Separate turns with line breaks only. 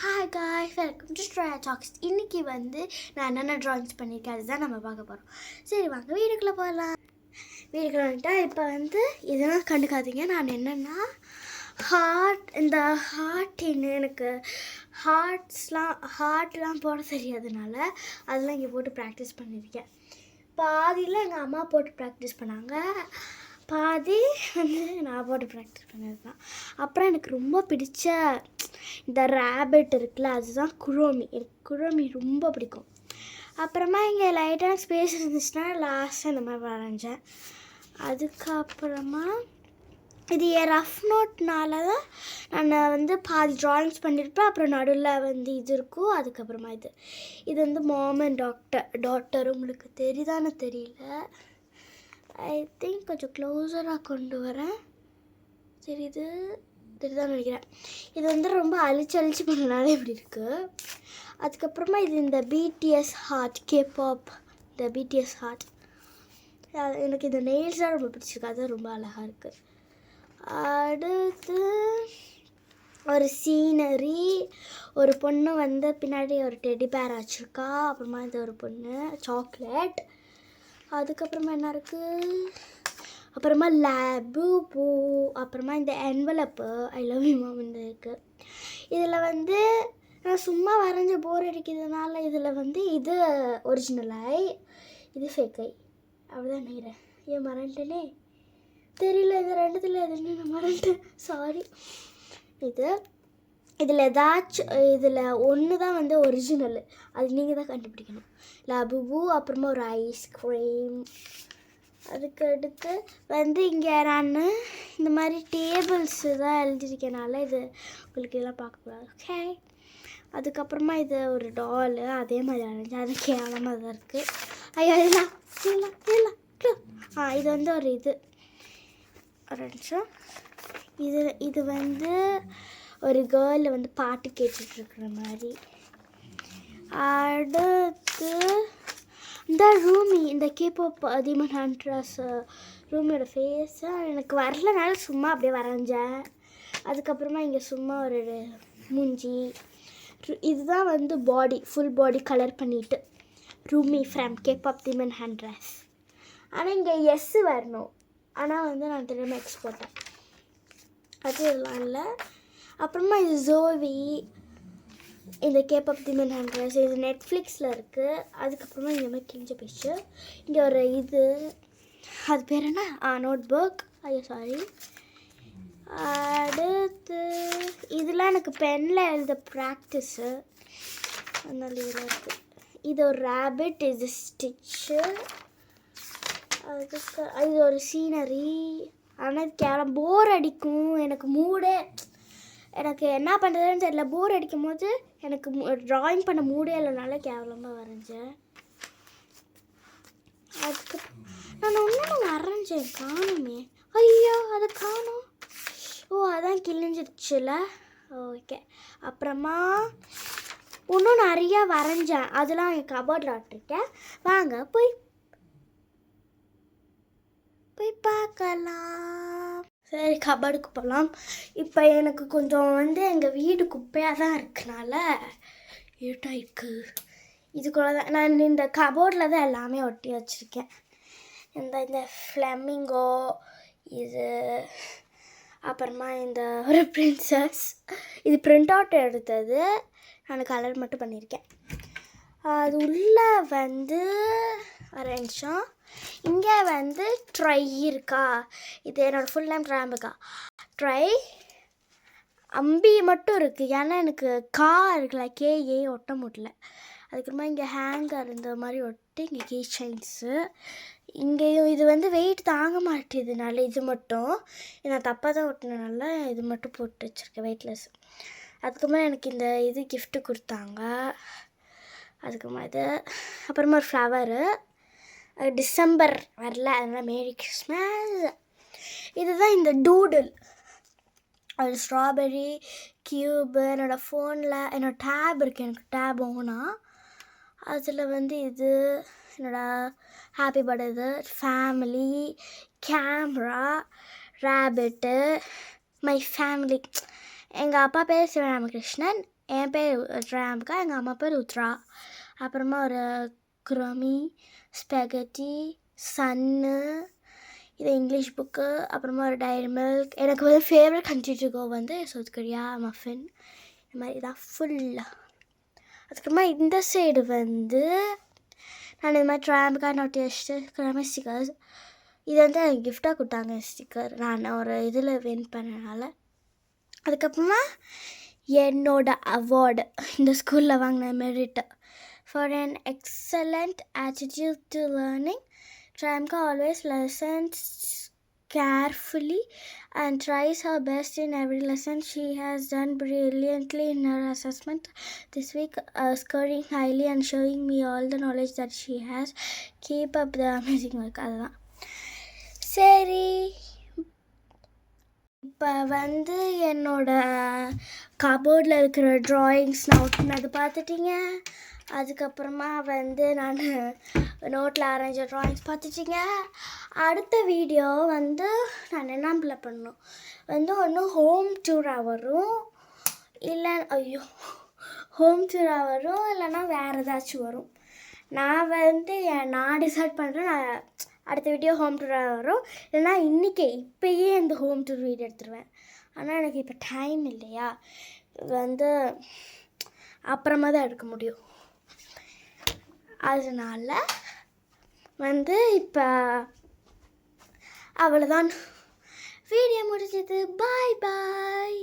Hi guys, welcome to straw talks. இன்றைக்கி வந்து நான் என்னென்ன ட்ராயிங்ஸ் பண்ணியிருக்கேன் அதுதான் நம்ம பார்க்க போகிறோம். சரி வாங்க வீடுக்குள்ளே போகலாம். வீடுக்குள்ளே வந்துட்டால் இப்போ வந்து இதெல்லாம் கண்டுக்காதீங்க. நான் என்னென்னா இந்த எனக்கு ஹார்ட்லாம் போட தெரியாதனால அதெல்லாம் இங்கே போட்டு ப்ராக்டிஸ் பண்ணியிருக்கேன். பாதியில் எங்கள் அம்மா போட்டு ப்ராக்டிஸ் பண்ணாங்க, பாதி வந்து நான் போட்டு ப்ராக்டிஸ் பண்ணியிருக்கேன். அப்புறம் எனக்கு ரொம்ப பிடிச்ச இந்த ரேபிட் இருக்குல்ல, அதுதான் குரோமி. எனக்கு குரோமி ரொம்ப பிடிக்கும். அப்புறமா இங்கே லைட்டான ஸ்பேஸ் இருந்துச்சுன்னா லாஸ்ட்டாக இந்த மாதிரி வரைஞ்சேன். அதுக்கப்புறமா இது என் ரஃப் நோட்னால தான் நான் வந்து பாதி ட்ராயிங்ஸ் பண்ணியிருப்பேன். அப்புறம் நடுவில் வந்து இது இருக்கும். அதுக்கப்புறமா இது வந்து மாம் அண்ட் டாட்டர். உங்களுக்கு தெரியுதான்னு தெரியல, ஐ திங்க் கொஞ்சம் க்ளோஸராக கொண்டு வரேன். தெரியுதான்னு நினைக்கிறேன். இது வந்து ரொம்ப அழிச்சு பண்ணனால இப்படி இருக்குது. அதுக்கப்புறமா இது இந்த பிடிஎஸ் ஹார்ட், கேபாப், இந்த பிடிஎஸ் ஹார்ட். எனக்கு இந்த நெயில்ஸ் தான் ரொம்ப பிடிச்சிருக்கு, அது ரொம்ப அழகாக இருக்குது. அடுத்து ஒரு சீனரி, ஒரு பொண்ணு வந்து பின்னாடி ஒரு டெடி பேர் வச்சுருக்கா. அப்புறமா இது ஒரு பொண்ணு சாக்லேட். அதுக்கப்புறமா என்ன இருக்குது, அப்புறமா லேபு பூ. அப்புறமா இந்த envelope I love you mom இருக்குது. இதில் வந்து நான் சும்மா வரைஞ்ச போர் அடிக்கிறதுனால இதில் வந்து இது ஒரிஜினல் ஐ, இது ஃபேக் ஐ. அப்படிதான் நினைக்கிறேன். ஏன் மறந்துட்டேனே தெரியல, இது ரெண்டுத்தில் எதுன்னு நான் மறந்துட்டேன், சாரி. இதில் ஏதாச்சும் இதில் ஒன்று தான் வந்து ஒரிஜினல், அது நீங்கள் தான் கண்டுபிடிக்கணும். லபுபு. அப்புறமா ஒரு ஐஸ்கிரீம். அதுக்கு அடுத்து வந்து இங்கே நான் இந்த மாதிரி டேபிள்ஸு தான் எழுதியிருக்கனால இது உங்களுக்கு இதெல்லாம் பார்க்கக்கூடாது, ஓகே. அதுக்கப்புறமா இது ஒரு டாலு, அதே மாதிரி அரைஞ்சு, அது கேவலமாக தான் இருக்குது. ஐயோ இல்லை. இது வந்து ஒரு ஒரு நிமிஷம். இது வந்து ஒரு கேர்ள் வந்து பாட்டு கேட்டுட்ருக்குற மாதிரி. அடுத்து இந்த ரூமி, இந்த கேபாப் டீமன் ஹண்டர்ஸ் ரூமியோட ஃபேஸை எனக்கு வரலனால சும்மா அப்படியே வரைஞ்சேன். அதுக்கப்புறமா இங்கே சும்மா ஒரு மூஞ்சி. இதுதான் வந்து பாடி, ஃபுல் பாடி கலர் பண்ணிவிட்டு Rumi from kebab demon hunters. ஆனால் இங்கே எஸ் வரணும், ஆனால் வந்து நான் திரும்ப எக்ஸ் போட்டேன், அது இதெல்லாம் இல்லை. அப்புறமா இது ஜோவி, இந்த கேபாப் டீமன் ஹண்டர்ஸ், இது நெட்ஃப்ளிக்ஸில் இருக்குது. அதுக்கப்புறமா இந்த மாதிரி கிழிஞ்ச போயிடுச்சு. இங்கே ஒரு அது பேர் என்ன, நோட் புக், ஐயோ சாரி. அடுத்து இதெல்லாம் எனக்கு பெனில் எழுத ப்ராக்டிஸு, அதனால இதில் இருக்குது. இது ஒரு ரேபிட், இது ஸ்டிச்சு. அதுக்கு இது ஒரு சீனரி. ஆனால் கேவலம் போர் அடிக்கும், எனக்கு என்ன பண்ணுறதுன்னு தெரியல. போர் அடிக்கும் போது எனக்கு ட்ராயிங் பண்ண மூடே இல்லைனால கேவலமாக வரைஞ்சேன். அதுக்கு நான் ஒன்று வரைஞ்சேன், காணுமே. ஐயோ அதை காணும். அதான் கிழிஞ்சிருச்சுல, ஓகே. அப்புறமா இன்னும் நிறையா வரைஞ்சேன், அதெல்லாம் என் கபோர்டில் விட்டுருக்கேன். வாங்க போய் பார்க்கலாம். சரி, கபோர்டுக்கு போகலாம். இப்போ எனக்கு கொஞ்சம் வந்து எங்கள் வீடு குப்பையாக தான் இருக்கனால இருட்டாக இருக்குது. இதுக்குள்ள தான் நான் இந்த கபோர்டில் தான் எல்லாமே ஒட்டி வச்சுருக்கேன். இந்த ஃப்ளெமிங்கோ, இது அப்புறமா இந்த ஒரு பிரின்சஸ், இது பிரிண்ட் அவுட் எடுத்தது, நான் கலர் மட்டும் பண்ணியிருக்கேன். அது உள்ளே வந்து ஒரு நிமிஷம். இங்கே வந்து ட்ரை இருக்கா, இது என்னோடய ஃபுல் நேம் ட்ராம்பிகா. ட்ரை அம்பி மட்டும் இருக்குது, ஏன்னா எனக்கு இருக்குல்ல, கேஏ ஒட்ட முடியல. அதுக்கப்புறமா இங்கே ஹேங்கர் இந்த மாதிரி ஒட்டி, இங்கே கீ செயின்ஸு. இங்கேயும் இது வந்து வெயிட் தாங்க மாட்டேதுனால இது மட்டும் நான் தப்பாக தான் ஒட்டினால இது மட்டும் போட்டு வச்சுருக்கேன், வெயிட்லெஸ். அதுக்கப்புறமா எனக்கு இந்த கிஃப்ட்டு கொடுத்தாங்க. அதுக்கப்புறமா அப்புறமா ஒரு ஃப்ளவரு, டிசம்பர் வரல அதனால் மேரி கிறிஸ்மஸ். இதுதான் இந்த டூடில், அது ஸ்ட்ராபெரி க்யூபு. என்னோடய ஃபோனில் என்னோடய டேப் இருக்குது, எனக்கு டேப் ஓனா, அதில் வந்து இது என்னோடய happy birthday, family, camera, rabbit, my family. எங்கள் அப்பா பேர் சிவராமகிருஷ்ணன், என் பேர் ட்ராம்பிகா, எங்கள் அம்மா பேர் உத்ரா. அப்புறமா ஒரு குரோமி, ஸ்பெகட்டி, சன்னு, இது இங்கிலீஷ் புக்கு, அப்புறமா ஒரு டைரி மில்க். எனக்கு வந்து ஃபேவரட் கண்ட்ரி டு கோ வந்து சவுத் கொரியா, மஃபின், இந்த மாதிரி தான் ஃபுல்லாக. அதுக்கப்புறமா இந்த சைடு வந்து நான் இது மாதிரி ட்ராம்பிகா நோட்டிஸ்ட்டு ஸ்டிக்கர்ஸ். இது வந்து எனக்கு கிஃப்டாக கொடுத்தாங்க ஸ்டிக்கர், நான் ஒரு இதில் வின் பண்ணனால. அதுக்கப்புறமா என்னோட அவார்டு இந்த ஸ்கூலில் வாங்கின merit for an excellent attitude to learning. Tramka always listens carefully and tries her best in every lesson. She has done brilliantly in her assessment this week, scoring highly and showing me all the knowledge that she has. Keep up the amazing work. அதுதான் சரி. இப்போ வந்து என்னோடய கபோர்டில் இருக்கிற drawings நான் ஒட்டினது பார்த்துட்டிங்க. அதுக்கப்புறமா வந்து நான் நோட்டில் அரைஞ்ச ட்ராயிங்ஸ் பார்த்துட்டிங்க. அடுத்த வீடியோ வந்து நான் என்ன பிள்ளை பண்ணணும் வந்து ஒன்று ஹோம் டூராக வரும், இல்லை ஹோம் டூராக வரும், இல்லைன்னா வேறு ஏதாச்சும் வரும். நான் டிசைட் பண்ணுறேன். நான் அடுத்த வீடியோ ஹோம் டூராக வரும், இல்லைனா இப்போயே இந்த ஹோம் டூர் வீடியோ எடுத்துருவேன். ஆனால் எனக்கு இப்போ டைம் இல்லையா, வந்து அப்புறமா தான் எடுக்க முடியும். அதனால் வந்து இப்போ அவ்வளோதான், வீடியோ முடிஞ்சது. பாய் பாய்.